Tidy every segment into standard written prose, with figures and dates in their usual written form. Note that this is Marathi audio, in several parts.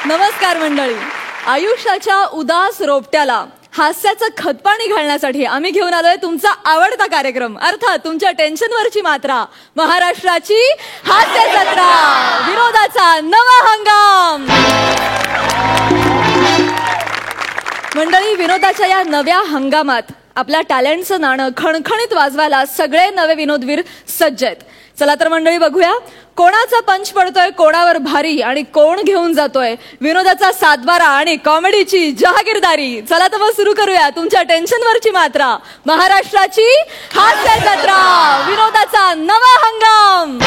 नमस्कार मंडळी. आयुष्याच्या उदास रोपट्याला हास्याचं खतपाणी घालण्यासाठी आम्ही घेऊन आलोय तुमचा आवडता कार्यक्रम, अर्थात तुमच्या टेन्शनवरची मात्रा, महाराष्ट्राची हास्य जत्रा, विनोदाचा नवा हंगाम. मंडळी, विनोदाच्या या नव्या हंगामात आपल्या टॅलेंटचं नाणं खणखणीत वाजवायला सगळे नवे विनोदवीर सज्ज आहेत. चला तर मंडळी, बघूया कोणाचा पंच पडतोय कोणावर भारी आणि कोण घेऊन जातोय विनोदाचा सातबारा आणि कॉमेडीची जहागीरदारी. चला तर मग सुरू करूया तुमच्या टेन्शनवरची मात्रा, महाराष्ट्राची हास्य जत्रा, विनोदाचा नवा हंगाम.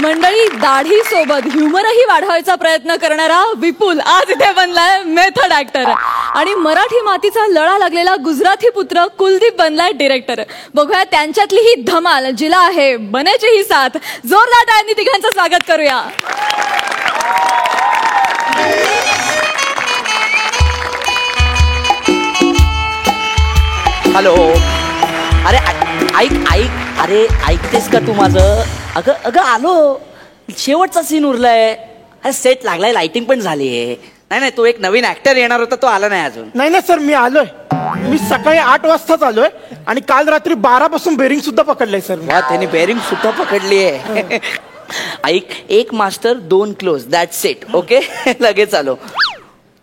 मंडळी, दाढी सोबत ह्युमरही वाढवायचा प्रयत्न करणारा विपुल आज इथे बनलाय मेथड ऍक्टर आणि मराठी मातीचा लळा लागलेला गुजराती पुत्र कुलदीप बनलाय डिरेक्टर. बघूया त्यांच्यातली ही धमाल जिला आहे बनेची ही साथ. जोरदार टाळ्यांनी तिघांचं स्वागत करूया. हॅलो. अरे ऐक अरे ऐकतेस का तू माझं? अगं आलो, शेवटचा सीन उरलाय. अरे सेट लागलाय, लाइटिंग पण झाली आहे. नाही तो एक नवीन ऍक्टर येणार होता, तो आला नाही अजून. नाही सर, मी आलोय. मी सकाळी 8 वाजताच आलोय आणि काल रात्री 12 पासून बेरिंग सुद्धा पकडलंय सर. वा, त्याने बेरिंग सुद्धा पकडली आहे. ऐक, 1 master 2 close, that set. Okay, लगेच आलो.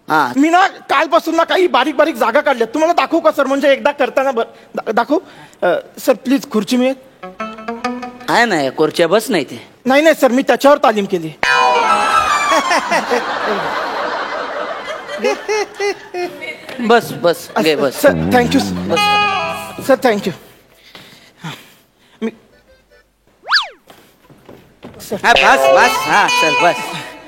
हा, मी ना कालपासून ना काही बारीक बारीक जागा काढल्या. तुम्हाला दाखवू का सर? म्हणजे एकदा करताना दाखवू सर? प्लीज खुर्ची मिळेल? आहे ना, खुर्च्या बस नाही ते. नाही सर, मी त्याच्यावर तालीम केली. बस घे बस. Sir thank you sir, thank you. बस हा चल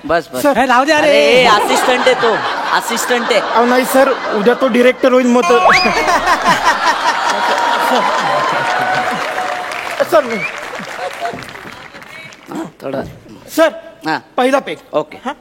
बस. सर लाव दे. अरे असिस्टंट आहे तो, असिस्टंट आहे. अहो नाही सर, उद्या तो डिरेक्टर होईल मग सर. थोडं सर, हा, पहिला पेक. ओके. हा,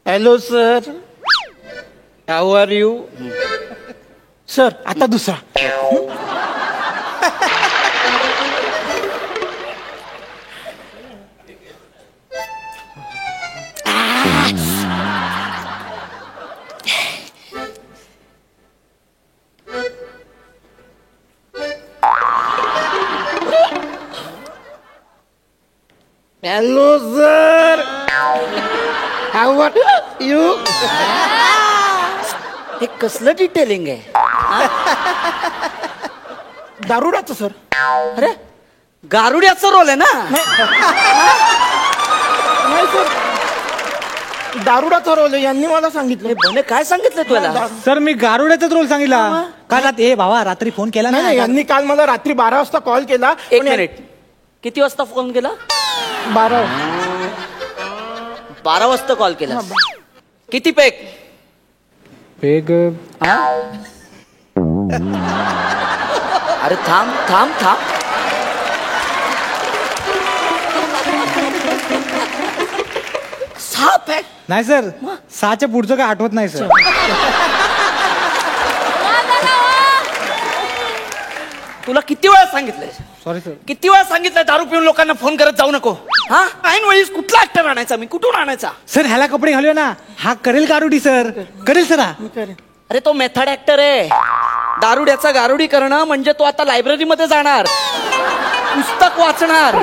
hello sir, how are you? Sir आता दुसरा. Hello sir, how are you? हे कसलं डिटेलिंग आहे? दारुडाचं सर. अरे गारुड्याचा रोल आहे ना? नाही सर, दारुडाचा रोल आहे, यांनी मला सांगितलं. बने काय सांगितलं तुला? सर, मी गारुड्याचाच रोल सांगितला. का ए भावा, रात्री फोन केला नाही, यांनी काल मला रात्री 12 वाजता कॉल केला. 1 मिनिट, किती वाजता फोन केला? 12 वाजता कॉल केला. किती पेक? पेग अरे थांब 6 पेक? नाही सर, 6च्या पुढचं काय आठवत नाही सर. तुला किती वेळा सांगितलंय? Sorry sir. किती वेळा सांगितलं दारू पिऊन लोकांना फोन करत जाऊ नको? हा, ऐन वेळीस कुठला ऍक्टर आणायचा? मी कुठून आणायचा? सर, ह्याला कपडे घालूया ना, हा करेल गारुडी सर, करेल सर. हा अरे तो मेथड ऍक्टर आहे. दारुड्याचा गारुडी करणं म्हणजे तो आता लायब्ररीमध्ये जाणार, पुस्तक वाचणार,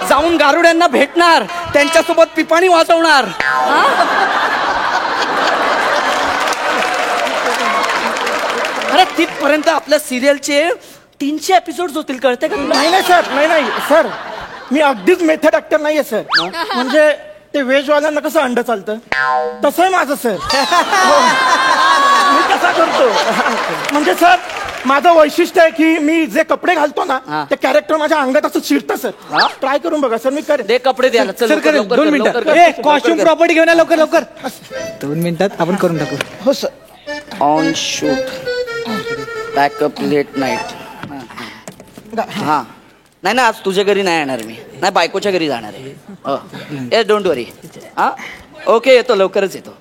जाऊन गारुड्यांना भेटणार, त्यांच्यासोबत पिपाणी वाजवणार. अरे तिथपर्यंत आपल्या सिरियलचे 300 एपिसोड होतील, कळते का? नाही सर, मी अगदीच मेथड ऍक्टर नाहीये सर. म्हणजे ते व्हेजवाल्यांना कसं अंड चालतं तसं आहे माझं सर. मी कसा करतो म्हणजे सर, माझं वैशिष्ट्य आहे की मी जे कपडे घालतो ना ते कॅरेक्टर माझ्या अंगात असं शिरतं सर. ट्राय करून बघा सर, मी करेन. दे कपडे द्यायला. सर करेल. 2 मिनिटं. कॉस्ट्युम प्रॉपर्टी घेऊन या लवकर. 2 मिनिटात आपण करून टाकू. हो sir. On shoot, backup late night. हा, नाही ना, आज तुझ्या घरी नाही येणार मी, नाही बायकोच्या घरी जाणार आहे. डोंट वरी. हा ओके, येतो, लवकरच येतो.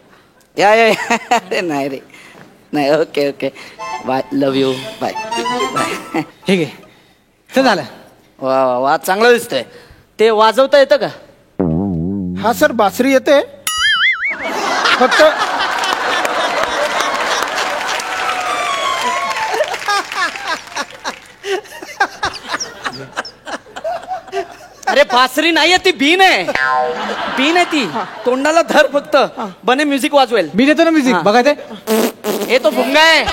या अरे नाही रे, नाही. Okay okay, bye, love you, bye bye. हे घे, चल झालं. वा वा वा, चांगलं दिसतंय. ते वाजवता येतं का? हा सर, बासरी येते फक्त. अरे बासरी नाहीये ती, बीन आहे. बीन आहे ती, तोंडाला धर फक्त. बने म्युझिक वाजवेल. मी देतो ना म्युझिक, बघा ते. हे तो भुंगा आहे,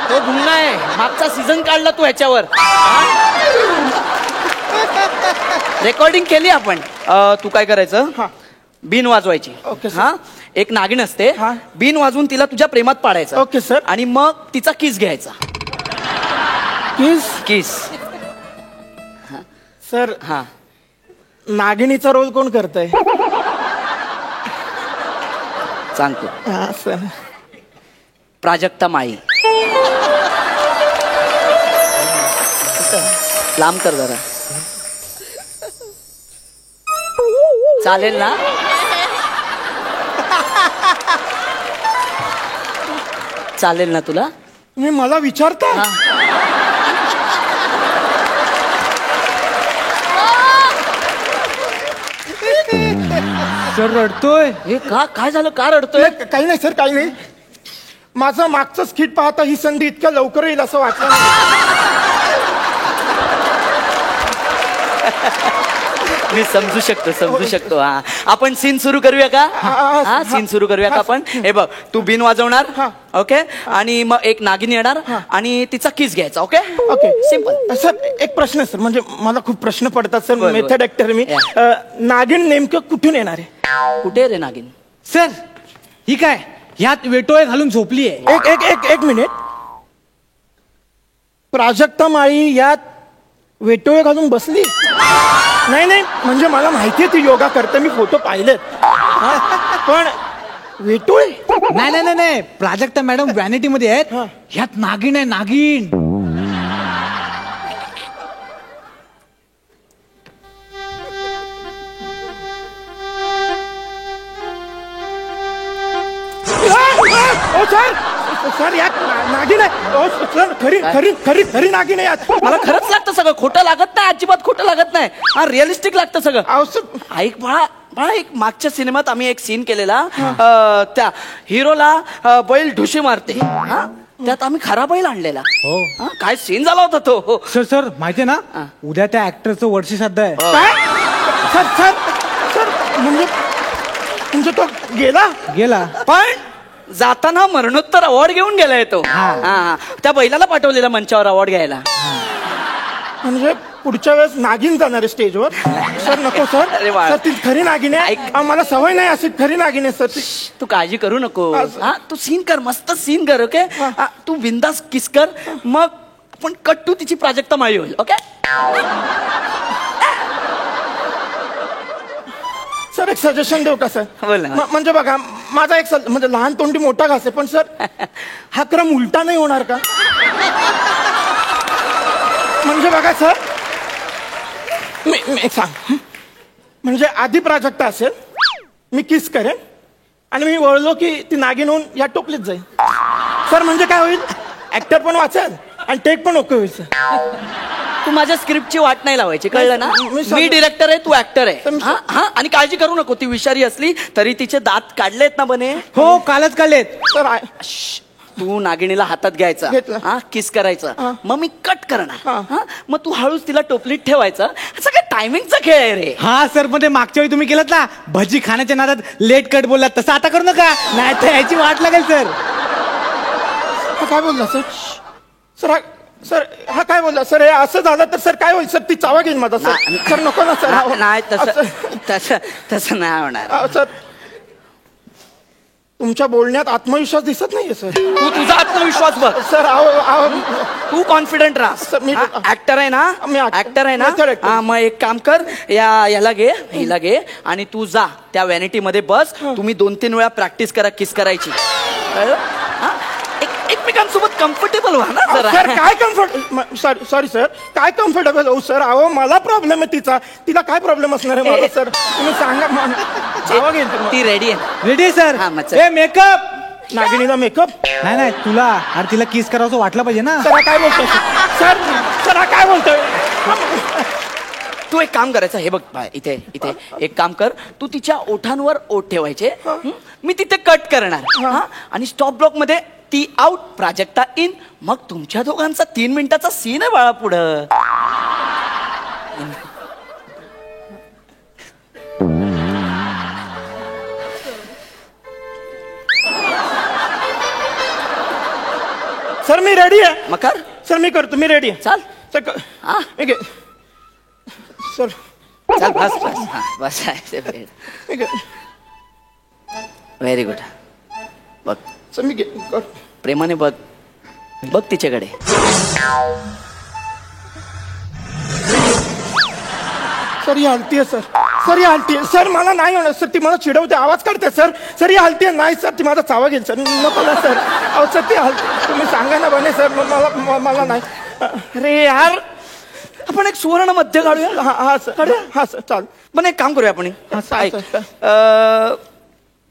तो भुंगा आहे. मागचा सीझन काढला तू ह्याच्यावर. रेकॉर्डिंग केली आपण. तू काय करायचं, बीन वाजवायची. Okay sir. हा, एक नागिन असते, हा. बीन वाजवून तिला तुझ्या प्रेमात पाडायचं. Okay sir. आणि मग तिचा किस घ्यायचा. किस. किस. सर, हा, नागिनीचा रोल कोण करतंय? सांगतो. हा सर. प्राजक्ता माळी. लांब कर जरा. चालेल ना? चालेल ना तुला? तुम्ही मला विचारता? हा. सर रडतोय. हे का, काय झालं, का रडतोय? नाही, काही नाही सर, काही नाही. माझं मागचं स्किट पाहता ही संधी इतक्या लवकर येईल असं वाटलं नाही. मी समजू शकतो. हा, आपण सीन सुरू करूया का? हा, सीन सुरू करूया का आपण? हे बघ, तू बिन वाजवणार, ओके, आणि मग एक नागिन येणार आणि तिचा किस घ्यायचा. Okay okay, simple. सर एक प्रश्न आहे सर, म्हणजे मला खूप प्रश्न पडतात सर. बरं, मेथड ऍक्टर मी. नागिन नेमकं कुठून येणार आहे? कुठे रे नागिन? सर ही काय, ह्यात वेटोळे घालून झोपली आहे. एक एक एक एक मिनिट. प्राजक्ता माळी यात वेटोळे घालून बसली? नाही नाही, म्हणजे मला माहितीये ती योगा करते, मी फोटो पाहिलेत. पण वेटोळे? नाही नाही नाही नाही, प्राजक्ता मॅडम व्हॅनिटी मध्ये आहेत. ह्यात नागिन आहे, नागिन. ओ सर, सर यात नागिन आहे. ओ सर, खरी खरी खरी खरी नागिन आहे यात. मला खरंच लागतं सगळं, खोटं लागत नाही, अजिबात खोटं लागत नाही. हा, रिअलिस्टिक लागतं सगळं. अहो सर, ऐक बाळा, एक मागच्या सिनेमात आम्ही एक सीन केलेला. त्या हिरोला बैल ढुशी मारते, हा, त्यात आम्ही खरा बैल आणलेला. हा, काय सीन झाला होता तो. हो. सर सर माहितीये ना, उद्या त्या ऍक्टरचं वर्षश्राद्ध आहे. काय? सर सर सर, म्हणजे तो गेला? पण जाताना मरणोत्तर अवॉर्ड घेऊन गेलाय तो. हा, त्या बैलाला पाठवलेला मंचावर अवॉर्ड घ्यायला. म्हणजे पुढच्या वेळेस नागिन जाणार आहे स्टेजवर? सर नको सर. अरे वा. सर ती खरी नागिन आहे. ऐक. मला सवय नाही अशी, खरी नागिन आहे सर ती. तू काळजी करू नको. असं. हा, तू सीन कर, मस्त सीन कर. ओके, तू बिंदास किस कर, मग पण कट्टू तिची प्राजक्ता माळी होईल. ओके. सर एक सजेशन देऊ का सर? बोल ना. म्हणजे बघा, माझा एक म्हणजे लहान तोंडी मोठा घास आहे, पण सर हा क्रम उलटा नाही होणार का? म्हणजे बघा सर, मी एक सांग, म्हणजे आधी प्राजक्ता असेल, मी किस करेन आणि मी वळलो की ती नागिन होऊन या टोपलीत जाईल. सर म्हणजे काय होईल, ऍक्टर पण वाचेल आणि टेक पण ओके होईल सर. तू माझ्या स्क्रिप्टची वाट नाही लावायची, कळलं ना? मी डिरेक्टर आहे, तू ऍक्टर आहे. हा, हा, आणि काळजी करू नको. ती विषारी असली तरी तिचे दात काढलेत ना बने? हो, कालच काढलेत. सर तू नागिणीला हातात घ्यायचा, घेतलं. हा, किस करायचं, मग मी कट करणार. हा. हा, मग तू हळूच तिला टोपलीत ठेवायचं. असं काय टायमिंगचा खेळ आहे रे. हा सर, पण ते मागच्या वेळी तुम्ही केलं ना, भजी खाण्याच्या नादात लेट कट बोललात, तसं आता करू नका, नाही तर याची वाट लागेल सर. काय बोलला सर? सर हा काय बोलला सर? हे असं झालं तर सर काय होईल सर? ती चावा घेईन माझा सर. सर नको ना सर. नाही, तसं नाही होणार. सर तुमच्या बोलण्यात आत्मविश्वास दिसत नाहीये सर. तू तुझा आत्मविश्वास बघ सर. तू कॉन्फिडंट राहा. सर, मी ऍक्टर आहे ना, मी actor. ऍक्टर आहे ना. Method actor. हा, मग एक काम कर, याला घे, हिला घे आणि तू जा त्या व्हॅनिटी मध्ये बस. तुम्ही 2-3 वेळा प्रॅक्टिस करा किस करायची. कळलं? हा, एकमेकांसोबत कम्फर्टेबल व्हा ना सर जरा. काय कम्फर्ट सॉरी सर काय कम्फर्टेबल हो सर अहो मला प्रॉब्लेम आहे तिला काय प्रॉब्लेम असणार आहे मला सर तुम्ही सांगा जावा घेईन तुम्ही. ती रेडी आहे. रेडी हा, सर मग चल. ए मेकअप नागिनीला मेकअप नाही नाही तुला अरे तिला किस करावं वाटलं पाहिजे ना. सर काय बोलतोय सर काय बोलतोय तू एक काम करायचं हे बघ इथे इथे एक काम कर तू तिच्या ओठांवर ओठ ठेवायचे मी तिथे कट करणार हा? आणि स्टॉप ब्लॉक मध्ये ती आउट प्राजक्ता इन मग तुमच्या दोघांचा 3 मिनिटाचा सीन आहे बाळा पुढं. सर मी रेडी आहे मग कर सर मी करतो मी रेडी आहे चाल सर हा ठीक आहे सर चाल बस बस हा बस ठीक आहे व्हेरी गुड बघ सर मी कर प्रेमाने बघ बघ तिच्याकडे. सर ही हलती आहे सर ही हलती आहे सर मला नाही होणार सर ती मला चिडवते आवाज काढते सर ही हलती आहे नाही सर ती माझा चावा घेईल सर नको ना सर अहो सर ती हलती तुम्ही सांगा ना बने सर मला नाही अरे यार आपण एक सुवर्ण मध्य काढूया. हा सर हा सर चाल पण एक काम करूया आपण हा, ऐक चालेल.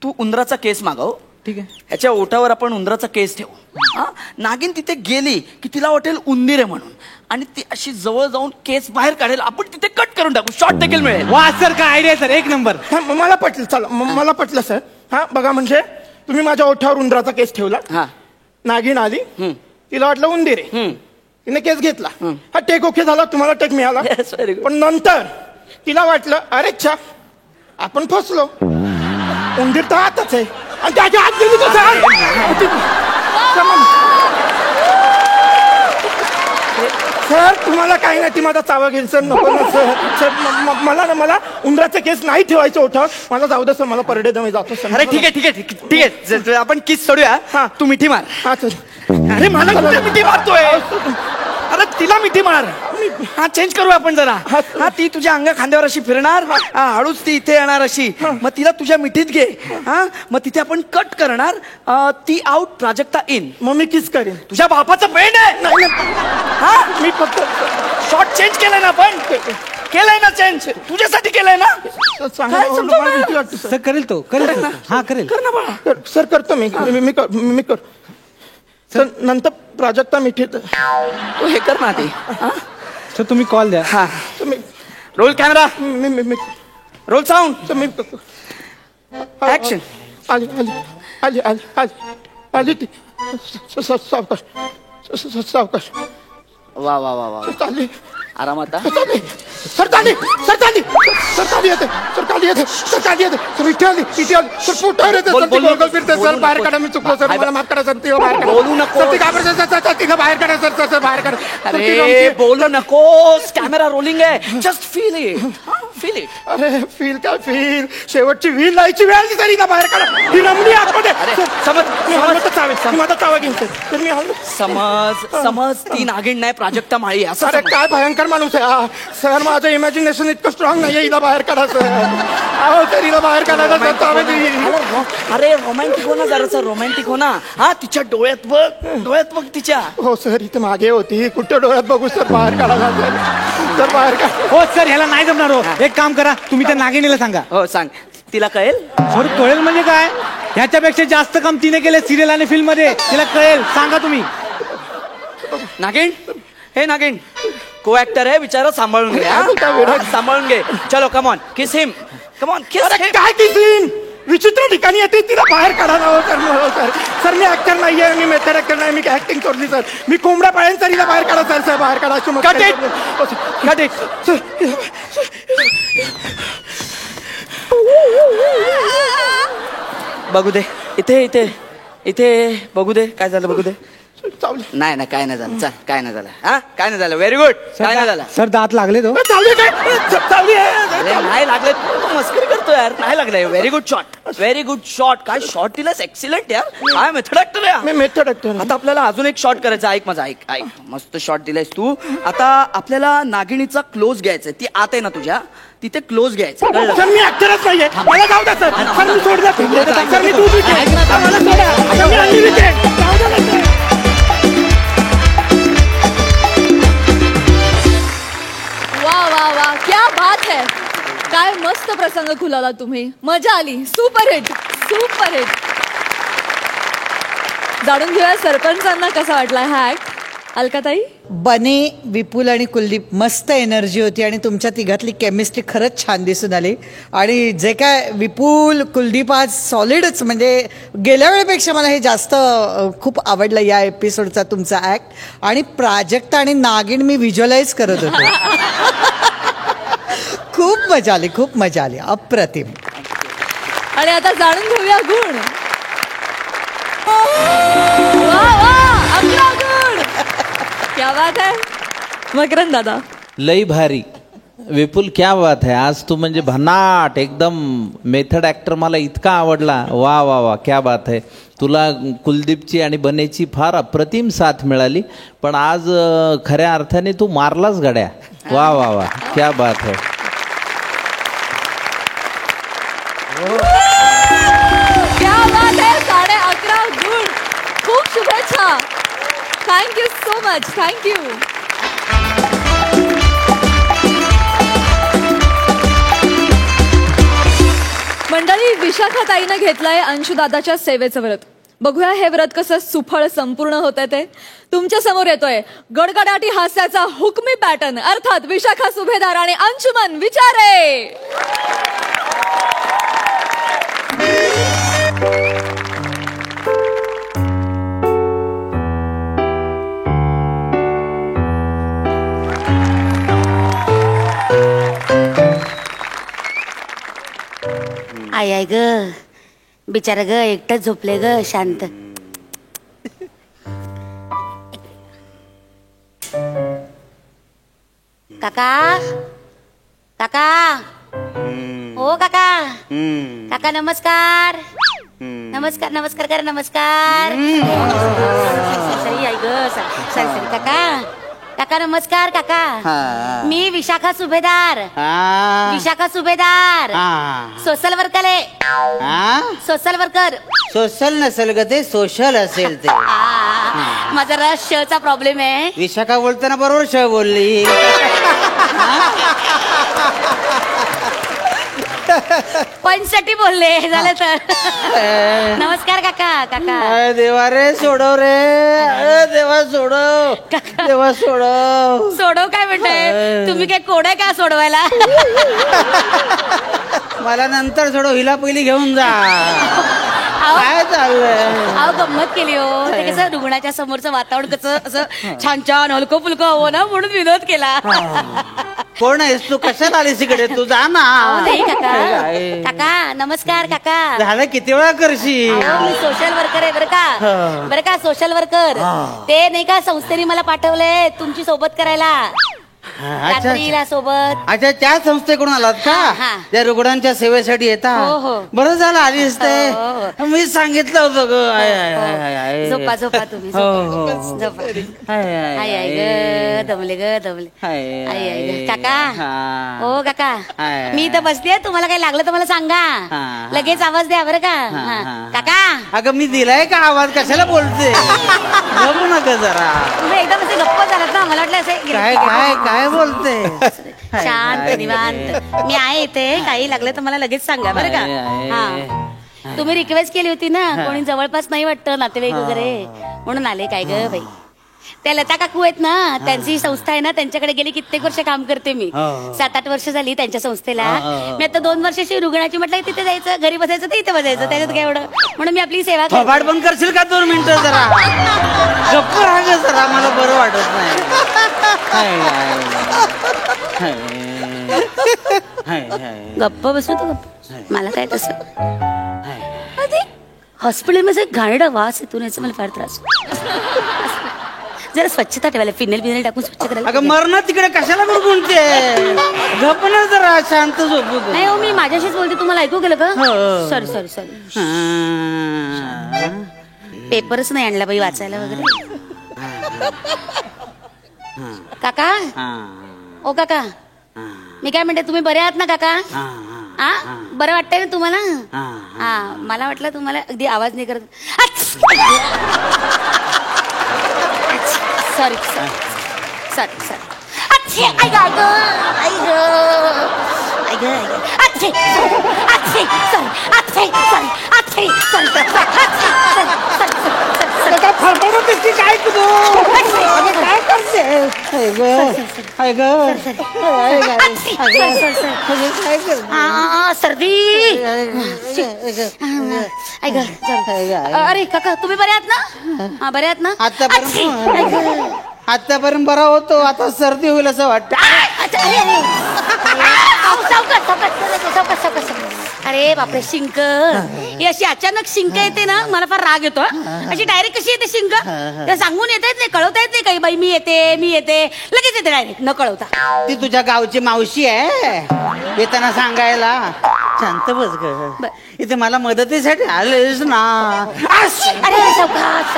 तू उंदराचा केस मागव ठीक आहे ह्याच्या ओठावर आपण उंदराचा केस ठेवू हा नागिन तिथे गेली की तिला वाटेल उंदीर आहे म्हणून आणि ती अशी जवळ जाऊन केस बाहेर काढेल आपण तिथे कट करून टाकू शॉर्ट देखील मिळेल. वा सर काय आयडिया सर एक नंबर. हा, मला पटलं चला मला पटलं सर हा बघा म्हणजे तुम्ही माझ्या ओठावर उंदराचा केस ठेवला हा नागिन आली तिला वाटलं उंदीर आहे तिने केस घेतला हा टेक ओके झाला तुम्हाला टेक मिळाला Yes, very good. पण नंतर तिला वाटलं अरे छा आपण फसलो उंदीर तर आतच आहे आणि त्याच्या आत गेली कसं आत? सर तुम्हाला काही नाही ती माझा चावा घेईल सर नको ना सर मला उंदराचा केस नाही ठेवायचं ओठावर मला जाऊ दे सर मला परडे दमे जातो सर अरे ठीक आहे ठीक आहे ठीक आहे आपण किस सोडूया हा. तू मिठी मार. हा सर अरे मला कुठे मिठी मारतोय अरे तिला मिठी मार. हा चेंज करू आपण जरा हा ती तुझ्या अंगा खांद्यावर अशी फिरणार हा हळूच ती इथे येणार अशी मग तिला तुझ्या मिठीत घे हा मग तिथे आपण कट करणार ती आउट प्राजक्ता इन मग मी किस करेन तुझ्या बापाचं पेंड आहे नाही नाही. हा मी फक्त शॉर्ट चेंज केलाय ना आपण केलंय ना चेंज तुझ्यासाठी केलंय ना सांगा काय समजवणार? मला भीती वाटते सर सर करेल तो करेल तो. हा करेल कर ना बाळा. सर करतो मी कर सर नंतर प्राजक्ता मिठीत तू हे कर ना आधी हा? सर तुम्ही कॉल द्या. हा तुम्ही रोल कॅमेरा मी रोल साऊंड तर मी ऍक्शन. आली ती सावकाश वा वा वा वा चालली आरामात हा? सर चालली येते सर इथे आली सर पोटावर येते बोल, सर ती बोल, गोल फिरते सर बोल, बाहेर बोल. काढा मी चुकलो सर मला माफ करा सर तिला बाहेर काढा बोलू नको. सर ती घाबरते तिला बाहेर काढा सर बाहेर काढा सर, ती अरे रमतेय. बोलू नकोस कॅमेरा रोलिंग आहे जस्ट फील इट अरे फील शेवटची व्हील लायची वेळ आली तरी बाहेर काढा ही रमली आतमध्ये अरे, सर, समज- मी हलवत चावेल मी माझा चावा घेईन तर मी हललो समज ती नागिण नाही प्राजक्ता माळी असं अरे समज. काय भयंकर माणूस आहे हा. सर माझं इमॅजिनेशन इतकं स्ट्रॉंग नाहीये हिला बाहेर काढा सर अहो सर हिला बाहेर काढायला सर चावे देईन. अरे रोमॅन्टिक हो ना जरासा रोमॅन्टिक हो ना हा तिच्या डोळ्यात बघ तिच्या हो सर इथे मागे होती कुठे डोळ्यात बघू सर बाहेर काढा सर बाहेर काढा हो सर ह्याला नाही जमणार हो एक काम करा तुम्ही त्या नागिनीला सांगा. हो सांग तिला कळेल सर कळेल म्हणजे काय ह्याच्यापेक्षा जास्त काम तिने केले सिरियल आणि फिल्म मध्ये तिला कळेल सांगा तुम्ही. नागिण हे नागिण को ऍक्टर आहे बिचारा सांभाळून घे हा? बोलता विराट? सांभाळून घे चलो कमॉन किस हिम कमॉन किस अरे काय ती सीन विचित्र ठिकाणी येते तिला बाहेर काढा ना हो सर मी ऍक्टर नाहीये मी मेथड ऍक्टर नाही मी ऍक्टिंग करली सर मी कोंबड्या पाळेन सर हिला बाहेर काढा सर बाहेर काढा अशी मग Cut it. Cut it. बघू दे इथे बघू दे काय झालं बघू दे चावली नाही काय नाही झालं चल काय नाही झालं हा काय नाही झालं व्हेरी गुड काय नाही झालं सर दात लागले तो. चावली काय अरे नाही लागले तू मस्करी करतो यार नाही लागलंय व्हेरी गुड शॉट काय शॉट दिलास एक्सिलेंट यार काय मेथड ऍक्टर आहे मी मेथड ऍक्टर आता आपल्याला अजून एक शॉट करायचा ऐक माझा ऐक मस्त शॉट दिलायस तू आता आपल्याला नागिणीचा क्लोज घ्यायचा ती आत आहे ना तुझ्या तिथे क्लोज घ्यायचं कळलं सर मी ऍक्टरच नाहीये मला जाऊ द्या सर मी सोडलं सर मी दूध विकेन मला सोडा आता मी अंडी विकेन जाऊ द्या ना, सर. काय मस्त प्रसंग खुलावला तुम्ही, मजा आली. Superhit superhit. जाणून घेऊया सरपंचांना कसा वाटला हा ऍक्ट. अलकाताई. बने, विपुल आणि कुलदीप मस्त एनर्जी होती आणि तुमच्या तिघातली केमिस्ट्री खरंच छान दिसून आली. आणि जे काय विपुल कुलदीप आज सॉलिडच, म्हणजे गेल्या वेळेपेक्षा मला हे जास्त खूप आवडलं या एपिसोडचा तुमचा ऍक्ट. आणि प्राजक्ता आणि नागिन मी व्हिज्युअलाइज करत होते. खूप मजा आली, खूप मजा आली, अप्रतिम. आणि आता जाणून घेऊया गुण. वा वा, 11 गुण. क्या बात है. मकरंद दादा. लई भारी. विपुल क्या बात है, आज तू म्हणजे भन्नाट एकदम मेथड ऍक्टर मला इतका आवडला. वा वा वा, क्या बात है. तुला कुलदीपची आणि बनेची फार अप्रतिम साथ मिळाली, पण आज खऱ्या अर्थाने तू मारलाच गड्या. वा वा वा, क्या बात है. क्या बात है. 11.5 गुण. खूप शुभेच्छा. Thank you so much. थँक्यू. मंडळी, विशाखाताईनं घेतलंय अंशुदादाच्या सेवेचं व्रत. बघूया हे व्रत कसं सुफळ संपूर्ण होतंय ते. तुमच्या समोर येतोय गडगडाटी हास्याचा हुकमी पॅटर्न, अर्थात विशाखा सुभेदार आणि अंशुमन विचारे. आय आय ग, बिचारा ग एकटंच झोपले ग शांत. काका काका, हो काका. काका नमस्कार. नमस्कार नमस्कार करा, नमस्कार. सरी आई ग, सरी काका. काका नमस्कार. काका मी विशाखा सुभेदार. विशाखा सुभेदार. सोशल वर्कर आहे. Social worker. सोशल नसेल ग ते, सोशल असेल ते. माझा रस शचा प्रॉब्लेम आहे. विशाखा बोलताना बरोबर श बोलली. पंचसाठी बोलले झालं तर. नमस्कार काका. काका देवा रे सोडव रे, देवा सोडव, देवा सोडव. सोडव काय म्हणताय तुम्ही? काय कोडे का सोडवायला? मला नंतर सोडव, हिला पहिली घेऊन जा. काय चाललंय? अहो गंमत केली हो. ते कसं रुग्णाच्या समोरचं वातावरण कसं असं छान छान हलकं फुलकं हवं ना, म्हणून विनोद केला. कोण आहेस तू? कशात आलीस इकडे? तू जा ना. नाही काका. काका नमस्कार. काका झालं किती वेळा करशील? मी सोशल वर्कर आहे बरं का. बरं का, सोशल वर्कर. ते नाही का संस्थेने मला पाठवलंय तुमची सोबत करायला. रात्रीला सोबत. अच्छा, त्या संस्थेकडून आलात का? त्या रुग्णांच्या सेवेसाठी येता? बरं झालं आलीस ते. मी सांगितलं होतं ग. झोपा झोपा तुम्ही. झोपा. आई आई ग, दमले ग दमले. आई आई ग. काका. हो काका, मी इथं बसते. तुम्हाला काही लागलं तर मला सांगा, लगेच आवाज द्या बरं का. काका. अगं मी दिलाय का आवाज? कशाला बोलते? बघू नका जरा. तुम्ही एकदम असे गप्प झालात ना, मला वाटलं असे काय काय काय बोलते? शांत निवांत. मी आहे इथे, काही लागलं तर मला लगेच सांगा बरं का. हा, तुम्ही रिक्वेस्ट केली होती ना, कोणी जवळपास नाही वाटतं नातेवाईक वगैरे, म्हणून आले. काय ग बाई, त्या लता काकू आहेत ना, त्यांची संस्था आहे ना, त्यांच्याकडे गेली कित्येक वर्ष काम करते मी. 7-8 वर्ष झाली त्यांच्या संस्थेला. मी आता 2 वर्षाची रुग्णाची म्हटलं तिथे जायचं, घरी बसायचं तर इथे बसायचं, त्याच्यात काय एवढं. म्हणून मी आपली सेवा करते. फबाड बंद करशील का 2 मिनिटं जरा? गप्प राहा ग जरा, मला बरं वाटत नाही. गप्प बसू तर गप्प. मला काय तसं हॉस्पिटलमध्ये घाणेरडा वास येतो, याचा मला फार त्रास. जरा स्वच्छता ठेवायला, फिनेल बिनेल टाकून स्वच्छ करायला. अगं मरण तिकडे कशाला गुणगुणते? गप्प ना जरा, शांत झोपू दे. नाही हो, मी माझ्याशीच बोलते. तुम्हाला ऐकू गेलं का? Sorry sorry sorry. पेपरच नाही आणला बाई वाचायला वगैरे. काका. ओ काका, मी काय म्हणते, तुम्ही बरे आहात ना काका? हा, बरं वाटतंय ना तुम्हाला? हा, मला वाटलं तुम्हाला अगदी आवाज नाही करत. Sorry sorry sorry sorry. काय तू काय करते सर्दी. अरे काका तुम्ही बरे आहात ना? हा बरे आहात ना? आतापर्यंत बरा होतो, आता सर्दी होईल असं वाटतं. अरे बापरे शिंक. ही अशी अचानक शिंक येते ना, मला फार राग येतो. अशी डायरेक्ट कशी येते शिंक? त्या सांगून येत नाही, कळवता येत नाही काही. बाई मी येते लगेच येते डायरेक्ट न कळवता. ती तुझ्या गावची मावशी आहे, येताना सांगायला. शांत बस ग, इथे मला मदतीसाठी आलेस ना. अरे सावकाश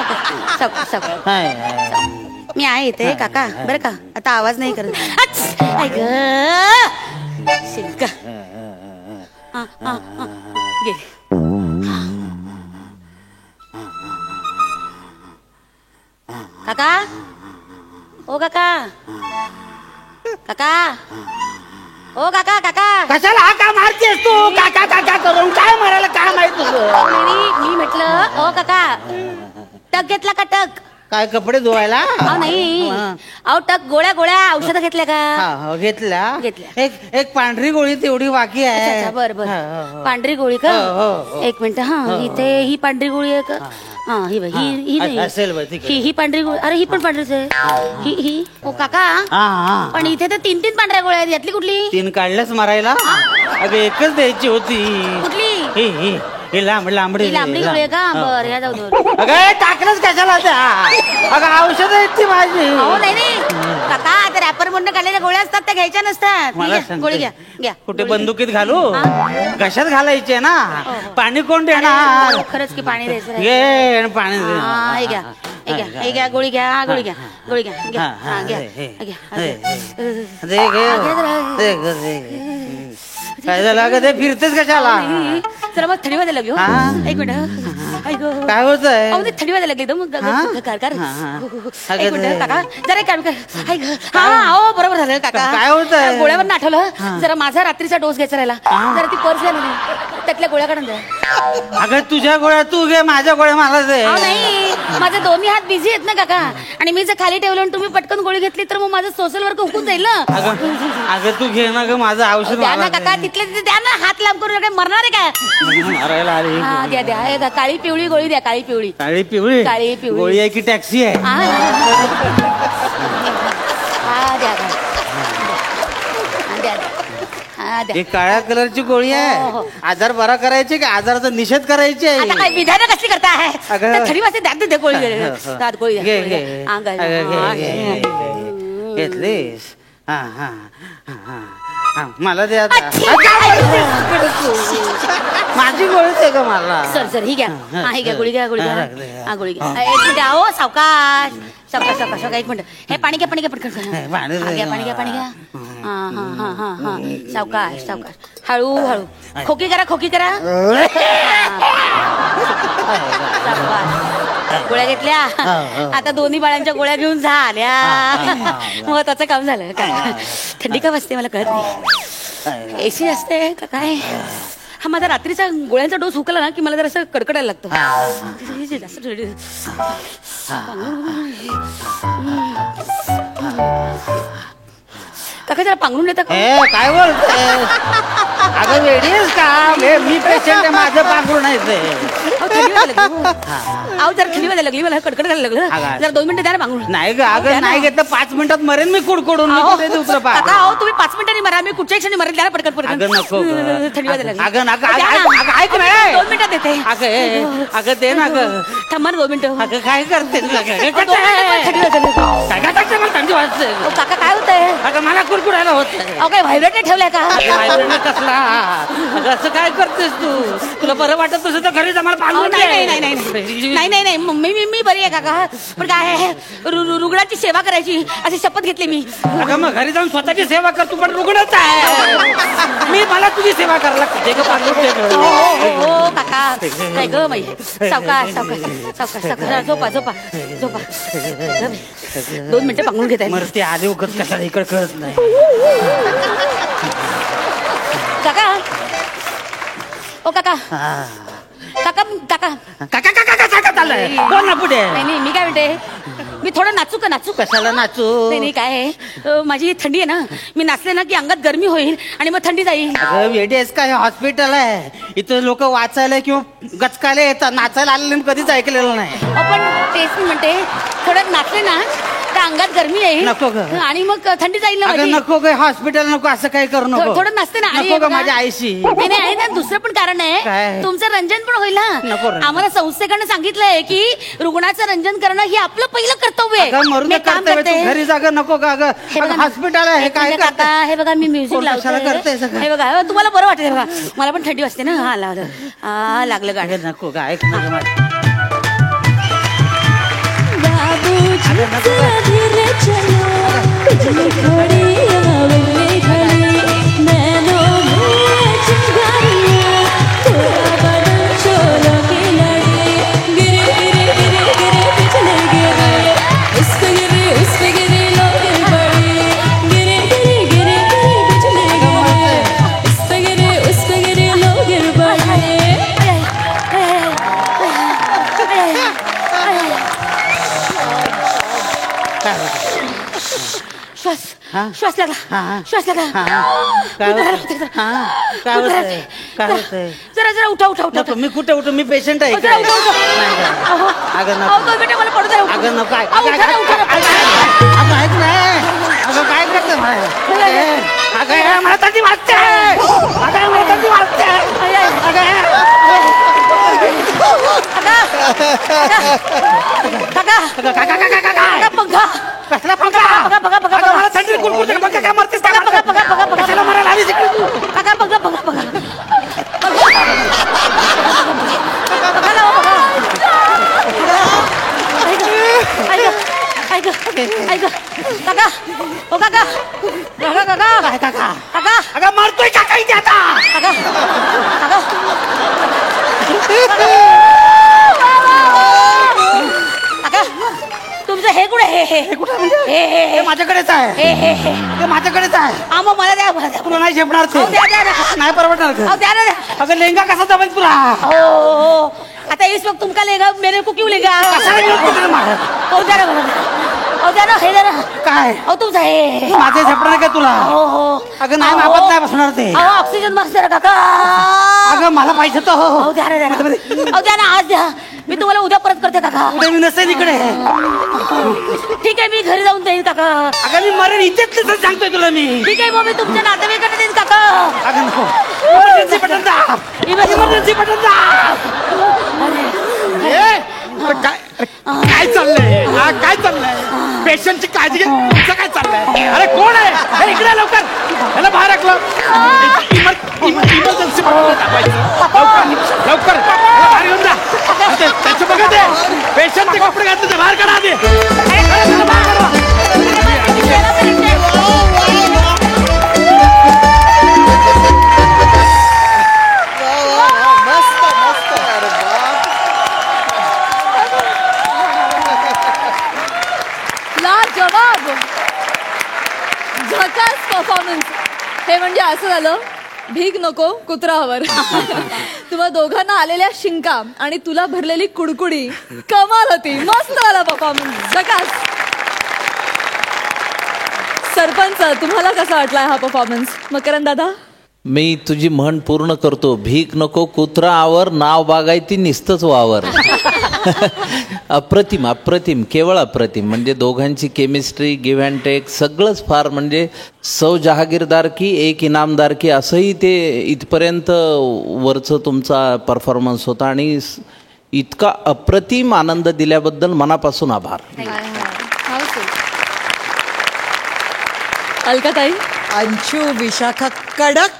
मी आहे इथे काका बरं का. आता आवाज नाही करत. ऐक शिंक. गेली. काका ओ काका ओ काका कशाला हा का मारतेस तू? काका काका करून काय मारायला काम आहे तुझं? मी म्हटलं ओ काका टक घेतला का टक? काय कपडे धुवायला? नाही अहो टक गोळ्या औषधं घेतल्या का? घेतल्या. एक पांढरी गोळी तेवढी बाकी आहे. बर पांढरी गोळी का? एक मिनिट. हा इथे ही पांढरी गोळी आहे का? हा ही नाही असेल ही पांढरी गोळी. अरे ही पण पांढरीच आहे. ही ओ काका पण इथे तर 3 पांढऱ्या गोळ्या आहेत. यातली कुठली? 3 काढल्याच मारायला? अगं एकच द्यायची होती. कुठली? ही लांबडी गोळी आहे का? बरं या जाऊ दे. अगं टाकलंच कशाला त्या? अगं औषध आहेत ती माझी. हो नाही काका आता रॅपर मधून काढलेल्या गोळ्या असतात त्या घ्यायच्या नसतात. गोळी घ्या. कुठे बंदुकीत घालू? कशात घालायचे ना? पाणी कोण देणार? खरंच की पाणी द्यायचं. घे पाणी दे. हे घ्या गोळी घ्या. काय झालं अगं? ते फिरतेच कशाला? जरा मग थंडी वाजायला लागली. एक मिनिट. काय होत आहे? थंडी वाजायला लागली मग काका जरा हो बरोबर झालं काका. काय होत आहे? गोळ्यावर आठवलं जरा माझा रात्रीचा डोस घ्यायचा राहिला. जरा ती पर्स घ्या त्यातल्या गोळ्या काढून द्या. अगं तुझ्या गोळ्या तू घे, माझ्या गोळ्या मला दे. नाही माझे दोन्ही हात बिझी आहेत ना काका. आणि मी जर खाली ठेवलं आणि तुम्ही पटकन गोळी घेतली तर मग माझं सोशल वर्क हुकून जाईल ना. अगं तू घे ना ग माझं औषध. द्या ना काका तिथले तिथे द्या ना. हात लांब करून काय मरणार आहे काय? मारायला आली. द्या काळी पिवळी गोळी द्या. काळी पिवळी गोळी आहे की टॅक्सी आहे? द्या. काळ्या कलरची गोळी आहे. आजार बरा करायची की आजाराचा निषेध करायची आहे? आता काय विधान कसली करताय? थंडी वाजते द्या गोळी घेतलीस? मला दे आता. माझी गोळी आहे का मला? सर ही घ्या. ही घ्या गोळी घ्या. गोळी घ्या. एक मिनिट आहो सावकाश. एक मिनिट. हे पाणी घ्या पटकन. पाणी घ्या. सावकाश हळू खोकी करा. गोळ्या घेतल्या. आता दोन्ही बाळांच्या गोळ्या घेऊन झाल्या. मग त्याचं काम झालं. थंडी का वाजते मला कळत नाही. एसी असते का काय? हा माझा रात्रीचा गोळ्यांचा डोस हुकला ना की मला जरा असं कडकडायला लागतं. काका जरा पांघरून देता का? काय बोलतोय? अगं वेडी आहेस का? मी पेशंट आहे, माझं पांघरून आहे. जरा थंडी वाजायला लागली मला. कडकड करायला लागलं. जरा 2 मिनिटं द्या ना पांघरून. नाही ग अगं नाही घेतलं 5 मिनिटात मरेन मी कुडकुडून. काका तुम्ही 5 मिनिटांनी मरा. मी कुठच्या क्षणी मरेल. द्या ना पटकन. नको थंडी वाजायला लागली. अगं ऐक ना. 2 मिनिटात देते. अगं दे ना ग. थांबा 2 मिनिटं. अगं काय करते? थंडी वाजते. काका काय होतंय? अगं मला कुडकुडायला होत. काय व्हायब्रेटर ठेवलाय का? कसला? अगं असं काय करतेस तू? तुला बरं वाटत तुझं तर घरी आम्हाला पांघरून. नाही मी बरी आहे काका. पण काय आहे रुग्णाची सेवा करायची अशी शपथ घेतली मी. अगं मग घरी जाऊन स्वतःची सेवा कर. तू पण रुग्णच आहे. मला तुझी सेवा करायला लागते. हो काका. काय ग बाई. सावकाश झोपा 2 मिनिटं पांघरून घेताय. मरते आले उगत कशाला इकडे कळत नाही. ओ काका काका काका काका काका काका चाललंय कोण ना पुढे नाही मी काय म्हणते मी थोडं नाचू का नाचू कशाला नाचू नाही काय आहे माझी थंडी आहे ना मी नाचले ना की अंगात गरमी होईल आणि मग थंडी जाईल वेडेस काय हॉस्पिटल आहे इथं लोक वाचायला किंवा गचकायला येतात नाचायला आलेले मी कधीच ऐकलेलं नाही आपण तेच मी म्हणते थोडं नाचले ना तर अंगात गरमी येईल नको ग. आणि मग थंडी जाईल ना अगं माझी. नको ग हॉस्पिटल नको असं काही करू नको थोडं नसते ना आणि नको ग बघा. माझ्या आईशी नाही नाही, आहे ना दुसरं पण कारण काय? आहे तुमचं रंजन पण होईल नको ना रंजन. आम्हाला संस्थेकडनं सांगितलंय की रुग्णाचं रंजन करणं हे आपलं पहिलं कर्तव्य अगं, मरून मी एक काम कर्तव्य, करते तू घरी जागा नको का ग हे बघा ना. हॉस्पिटल आहे एक काय मिनिट करते? काका, हे बघा मी म्युझिक कोण कशाला करते लावते सगळं? हे बघा तुम्हाला बरं वाटेल हे बघा मला पण थंडी वाजते ना हा लावलं लागलं गाणं अगं, नको का ऐक ना ग माझं. श्वास हा? श्वास लागला हा. श्वास लागला काय उभं होतंय? राहा, काय उभं राहा. होतंय? काय होतंय? जरा जरा उठा उठा उठा नको मी कुठे उठू मी पेशंट आहे जरा उठा उठा नाही का? अहो, अगं अहो, नको तो बेटा मला पडू द्या अगं नको ऐक अहो, उठा ना, उठा ना. अगं ऐक ना अगं काय करते अगं हे मला थंडी वाजते अगं मला थंडी वाजते काका काका पंखा कसला पंखा बघा बघा बघा अगं मला थंडी कुरकुरते पंखा काय मरतेस बघा बघा बघा बघा बघा कशाला मरायला आलीस इकडे तू? काका बघा बघा बघा बघा लावा, बघा. ऐक ऐक काका ओ काका काका काका काय काका काका अगं मरतोय काका इथे आता काका काका काका तुमचं हे कुठे हे कुठं म्हणजे हे हे माझ्याकडेच आहे हे ते माझ्याकडेच आहे हा मग मला द्या मला द्या तुला नाही झेपणार ते अहो, द्या द्या द्या. नाही परवडणार अहो, का? द्या ना द्या अगं लेंगा कसा जमेल तुला हो आता इस वक्त तुमका लेगा मेरे को क्यों लेगा कशाला घेऊन कुठे मारत? हो द्या ना मला द्या. अहो द्या ना हे द्या ना काय अहो तुमचं हे माझे झेपणार का तुला हो हो अगं नाही अहो. मापत नाही बसणार ते अहो ऑक्सिजन मास्क द्या ना काका अगं मला पाहिजे तो अहो द्या ना द्या ना अहो द्या ना आज द्या मी तुम्हाला उद्या परत करते काका उद्या मी नसेल इकडे ठीक आहे मी घरी जाऊन देईन काका अगं मी मरेन इथेच तसं सांगतोय तुला मी ठीक आहे मग मी तुमच्या नातेवाईकांना देईन काका अगं नको इमर्जन्सी बटन दाब इमर्जन्सी बटन दाब काय चाललंय हा काय चाललंय पेशंटची काळजी घे तुमचं काय चाललंय अरे कोण आहे अरे इकडे लवकर त्याला बाहेर टाकलं इमर्जन्सी लवकर लवकर त्याला बाहेर घेऊन जा त्याचं बघा ते पेशंटचे कपडे घातले ते बाहेर काढा आधी त्याला बाहेर काढा. लाजवाब झकास परफॉर्मन्स हे म्हणजे असं झालं भीक नको कुत्रावर तुम्हा दोघांना आलेल्या शिंका आणि तुला भरलेली कुडकुडी कमाल होती मस्त झाला परफॉर्मन्स झकास सरपंच तुम्हाला कसा वाटलाय हा परफॉर्मन्स मकरंद दादा मी तुझी म्हण पूर्ण करतो भीक नको कुत्रा आवर नाव बागायती निस्तच वावर अप्रतिम अप्रतिम केवळ अप्रतिम म्हणजे दोघांची केमिस्ट्री गिव्ह अँड टेक सगळंच फार म्हणजे सौ जहागीरदार की एक इनामदार की असंही ते इथपर्यंत वरचं तुमचा परफॉर्मन्स होता आणि इतका अप्रतिम आनंद दिल्याबद्दल मनापासून आभार अलकाताई अंशू विशाखा कडक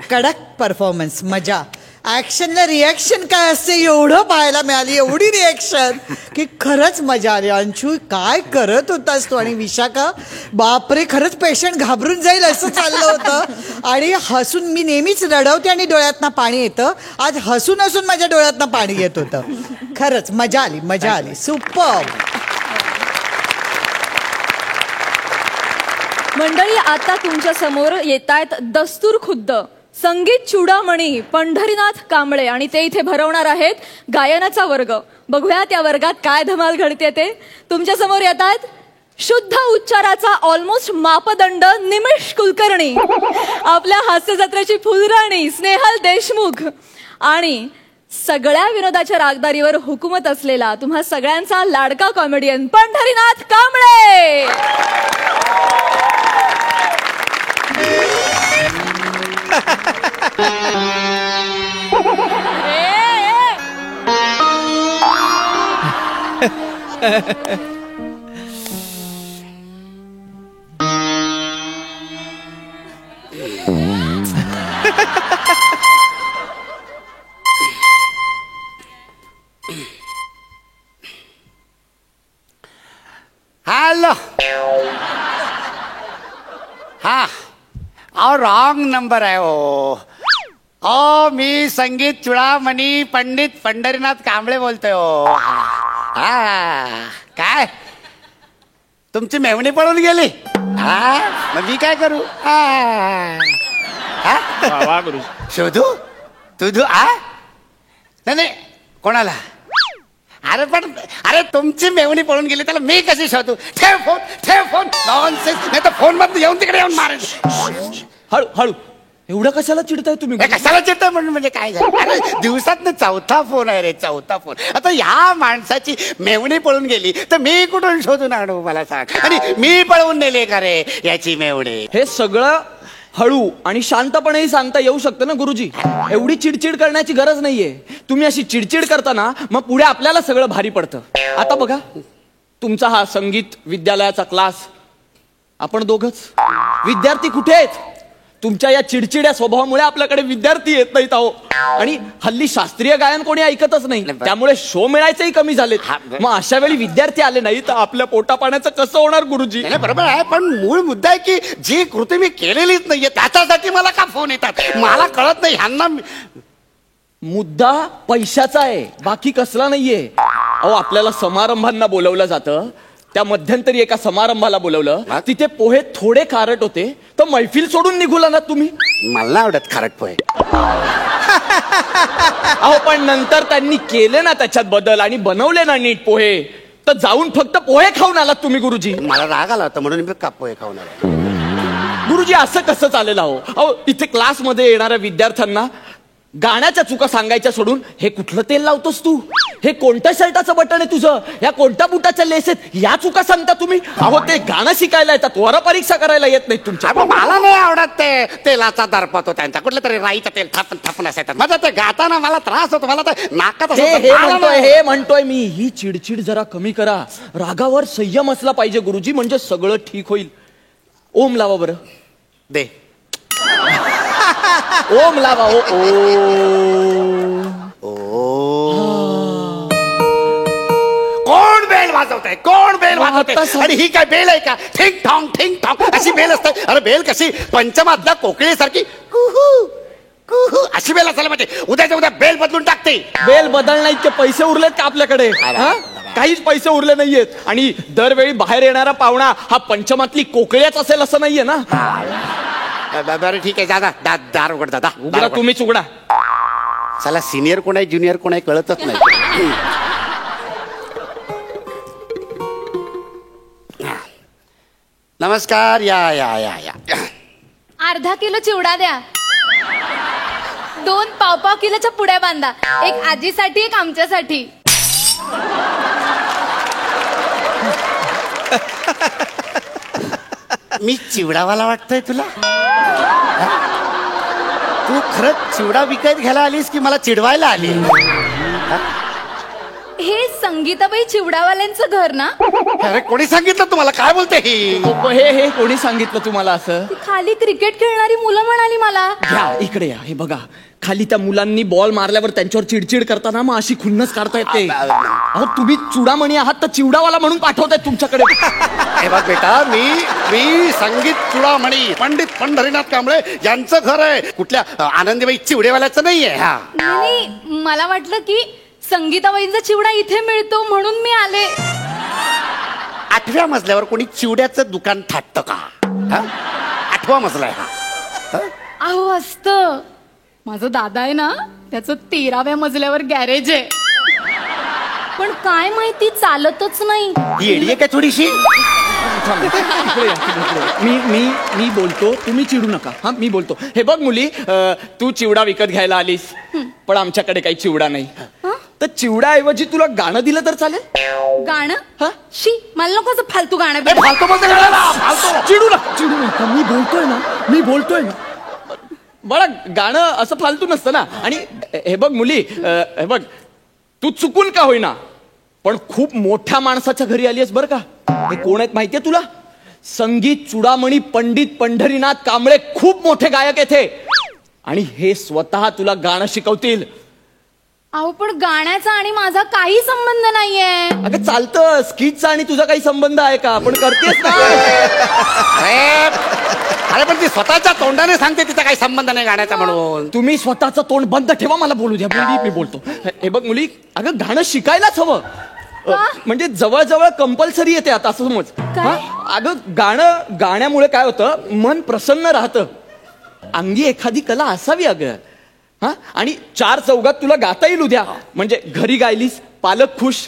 कडक परफॉर्मन्स मजा ऍक्शनला रिॲक्शन काय असते एवढं पाहायला मिळाली एवढी रिॲक्शन की खरंच मजा आली अंशू काय करत होतास तू आणि विशाखा बापरे खरंच पेशंट घाबरून जाईल असं चाललं होतं आणि हसून मी नेहमीच रडवते आणि डोळ्यातनं पाणी येतं आज हसून हसून माझ्या डोळ्यातनं पाणी येत होतं खरंच मजा आली सुपर मंडळी आता तुमच्या समोर येत आहेत दस्तूर खुद्द संगीत चुडामणी पंढरीनाथ कांबळे आणि ते इथे भरवणार आहेत गायनाचा वर्ग. बघूया त्या वर्गात काय धमाल घडते ते. तुमच्या समोर येतात शुद्ध उच्चाराचा ऑलमोस्ट मापदंड निमिष कुलकर्णी, आपल्या हास्य जत्रेची फुलराणी स्नेहल देशमुख आणि सगळ्या विनोदाच्या रागदारीवर हुकूमत असलेला तुम्हा सगळ्यांचा लाडका कॉमेडियन पंढरीनाथ कांबळे. हॅलो. हा रॉंग नंबर आहे हो. मी संगीत चुडामणी पंडित पंढरीनाथ कांबळे बोलतोय हो. काय तुमची मेवणी पळून गेली? मग मी काय करू? शोधू तुझू नाही कोणाला? अरे तुमची मेवणी पळून गेली त्याला मी कशी शोधू? ठेव फोन नॉनसेन्स. नाही तर फोन मध्ये येऊन तिकडे येऊन मारेल. हळू एवढं कशाला चिडताय तुम्ही? कशाला चिडताय म्हणून म्हणजे काय झालं? अरे दिवसात चौथा फोन आहे रे, चौथा फोन. आता ह्या माणसाची मेवणी पळून गेली तर मी कुठून शोधून आणू मला सांग? आणि मी पळवून नेले का रे याची मेवणी? हे सगळं हळू आणि शांतपणेही सांगता येऊ शकतं ना गुरुजी. एवढी चिडचिड करण्याची गरज नाहीये. तुम्ही अशी चिडचिड करता ना मग पुढे आपल्याला सगळं भारी पडतं. आता बघा तुमचा हा संगीत विद्यालयाचा क्लास, आपण दोघच विद्यार्थी कुठे आहेत? तुमच्या या चिडचिड्या स्वभावामुळे आपल्याकडे विद्यार्थी येत नाहीत अहो. आणि हल्ली शास्त्रीय गायन कोणी ऐकतच नाही, त्यामुळे शो मिळायचंही कमी झालेत. मग अशा वेळी विद्यार्थी आले नाही तर आपल्या पोटा पाण्याचं कसं होणार गुरुजी? बरोबर आहे, पण मूळ मुद्दा आहे की जी कृती मी केलेलीच नाहीये त्याच्यासाठी मला का फोन येतात मला कळत नाही. ह्यांना मुद्दा पैशाचा आहे, बाकी कसला नाहीये. अहो आपल्याला समारंभांना बोलवलं जातं. त्या मध्यंतरी एका समारंभाला बोलवलं, तिथे पोहे थोडे खारट होते तर मैफिल सोडून निघूला ना तुम्ही. मला नाही आवडत खारट पोहे. अहो पण नंतर त्यांनी केले ना त्याच्यात बदल आणि बनवले ना नीट पोहे, तर जाऊन फक्त पोहे खाऊन आलात तुम्ही गुरुजी. मला राग आला होता म्हणून मी का पोहे खाऊन आलो. गुरुजी असं कसं चालेल? अहो इथे क्लासमध्ये येणाऱ्या विद्यार्थ्यांना गाण्याच्या चुका सांगायच्या सोडून हे कुठलं तेल लावतोस तू, हे कोणत्या शर्टाचं बटन आहे तुझं, या कोणत्या बुटाच्या लेस आहेत, या चुका सांगता तुम्ही. अहो ते गाणं शिकायला येतात, वर परीक्षा करायला येत नाही तुमच्या. मला नाही आवडत ते तेलाचा दर्प होतो त्यांचा. कुठलं तरी राईचं तेल थापून असायचं. माझा ते गाताना मला त्रास होतो. मला तर नाकात हे म्हणतोय मी, ही चिडचिड जरा कमी करा. रागावर संयम असला पाहिजे गुरुजी, म्हणजे सगळं ठीक होईल. ओम लावा बरं. दे ओम लावा. कोण बेल वाजवतंय? कोण बेल वाजवतंय? आणि ही काय बेल आहे का? ठिंग ठॉंग अशी बेल असते. अरे बेल कशी पंचमातल्या कोकिळेसारखी कुहू कुहू अशी बेल असायला पाहिजे. उद्याच्या उद्या बेल बदलून टाकते. बेल बदलण्या इतके पैसे उरलेत का आपल्याकडे? काहीच पैसे उरले नाहीयेत. आणि दरवेळी बाहेर येणारा पाहुणा हा पंचमातली कोकिळेच असेल असं नाहीये ना. बरं ठीक आहे, दार उघड दादा. उघडा तुम्हीच उघडा. चला सिनियर कोण आहे ज्युनियर कोण आहे कळतच नाही. नमस्कार. या अर्धा किलो चिवडा द्या. 2 पाव किलोच्या पुड्या बांधा. एक आजीसाठी एक आमच्यासाठी. मी चिवडावाला वाटतोय तुला? तू खरंच चिवडा विकत घ्यायला आलीस की मला चिडवायला आली? हे संगीताबाई चिवडावाल्यांचं घर ना? अरे कोणी सांगितलं तुम्हाला? काय बोलते ही? हे कोणी सांगितलं तुम्हाला असं? खाली क्रिकेट खेळणारी मुलं म्हणाली मला. घ्या इकडे या. हे बघा खाली त्या मुलांनी बॉल मारल्यावर त्यांच्यावर चिडचिड करताना मग अशी खुन्नस काढता येते. अहो तुम्ही चुडामणी आहात तर चिवडावाला म्हणून पाठवतायत तुमच्याकडे. हे बघ बेटा, मी संगीत चुडामणी पंडित पंढरीनाथ कांबळे यांचं घर आहे. कुठल्या आनंदीबाई चिवडेवाल्याचं नाहीये. नाही, मला वाटलं की संगीताबाईंचा चिवडा इथे मिळतो म्हणून मी आले. 8व्या मजल्यावर कोणी चिवड्याचं दुकान थाटतं का? 8वा मजला आहे हा. अहो असतं. माझा दादा आहे ना त्याचं 13व्या मजल्यावर गॅरेज आहे. पण काय माहिती चालतच नाही. ही एडी आहे का थोडीशी? मी बोलतो, तुम्ही चिडू नका. हा, मी बोलतो. हे बघ मुली, तू चिवडा विकत घ्यायला आलीस, पण आमच्याकडे काही चिवडा नाही. तर चिवडाऐवजी तुला गाणं दिलं तर चालेल? गाणं? हा? शी, मला नको असं फालतू गाणं. फालतू बोलते फालतू. चिडू नका. मी बोलतोय ना. बळा, गाणं असं फालतू नसतं ना. आणि हे बघ मुली, हे बघ, तू चुकून का होईना पण खूप मोठ्या माणसाच्या घरी आली आहेस बरं का. हे कोण आहेत माहितीये तुला? संगीत चुडामणी पंडित पंढरीनाथ कांबळे, खूप मोठे गायक आहेत हे. आणि हे स्वतः तुला गाणं शिकवतील. अहो पण गाण्याचा आणि माझा काही संबंध नाहीये. अगं चालतं, स्किटचा आणि तुझा काही संबंध आहे का? पण करतेस ना. अरे पण ती स्वतःच्या तोंडाने सांगते तिचा काही संबंध नाही गाण्याचा म्हणून. तुम्ही स्वतःचं तोंड बंद ठेवा, मला बोलू द्या. मी बोलतो. हे बघ मुली, अगं गाणं शिकायलाच हवं. म्हणजे जवळजवळ कंपल्सरी येते आता, असं समज. अगं गाण्यामुळे काय होतं, मन प्रसन्न राहतं. अंगी एखादी कला असावी अगं. हा, आणि 4 चौघात तुला गाता येईल उद्या. म्हणजे घरी गायलीस पालक खुश,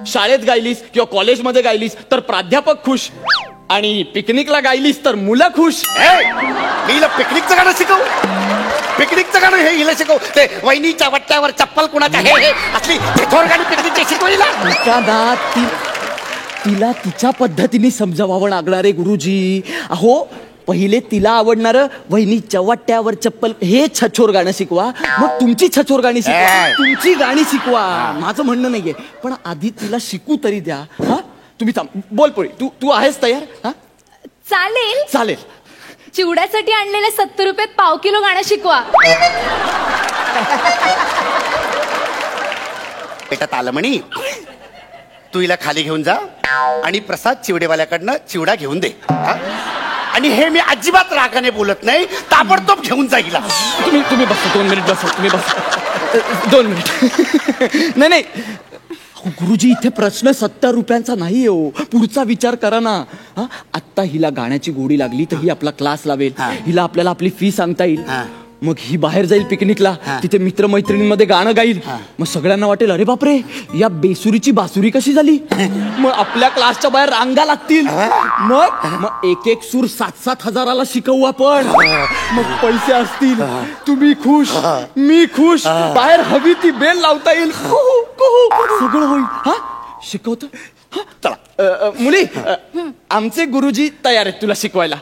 शाळेत गायलीस किंवा कॉलेजमध्ये गायलीस तर प्राध्यापक खुश, आणि पिकनिकला गायलीस तर मुलं खुश. मी हिला पिकनिकचं गाणं शिकव. पिकनिकचं गाणं हे हिला शिकव. ते वहिनीच्या वट्ट्यावर चप्पल कुणाच्या हे असली थोर गाणी पिकनिकची शिकवलीला. तिला तिच्या पद्धतीने समजावावं लागणार आहे गुरुजी. अहो, पहिले तिला आवडणार वहिनीच्या वाट्यावर चप्पल हे छछोर गाणं शिकवा, मग तुमची छछोर गाणी शिकवा, तुमची गाणी शिकवा. माझं म्हणणं नाहीये, पण आधी तिला शिकू तरी द्या. हा, तुम्ही थांब. बोल पोळी, तू आहेस तयार? हा, चालेल. चिवड्यासाठी आणलेले 70 रुपयात पाव किलो गाणं शिकवा. बेटा तालमणी, तू हिला खाली घेऊन जा आणि प्रसाद चिवडेवाल्याकडनं चिवडा घेऊन दे. आणि हे मी अजिबात रागाने बोलत नाही, ताबडतोब घेऊन जा हिला. तुम्ही बसा, 2 मिनिट बसा. तुम्ही बसा 2 मिनिट. नाही गुरुजी, इथे प्रश्न 70 रुपयांचा नाही हो. पुढचा विचार करा ना. हा, आत्ता हिला गाण्याची गोडी लागली तर ही आपला क्लास लावेल. हिला आपल्याला आपली फी सांगता येईल. मग ही बाहेर जाईल पिकनिकला, तिथे मित्रमैत्रिणींमध्ये गाणं गाईल. मग सगळ्यांना वाटेल, अरे बापरे, या बेसुरीची बासुरी कशी झाली. मग आपल्या क्लासच्या बाहेर रांगा लागतील. मग एक सूर 7-7 हजाराला शिकवू आपण. मग पैसे असतील, तुम्ही खुश, मी खुश, बाहेर हवी ती बेल लावता येईल. सगळं होईल. हा, शिकवतो. चला मुली, आमचे गुरुजी तयार आहेत तुला शिकवायला.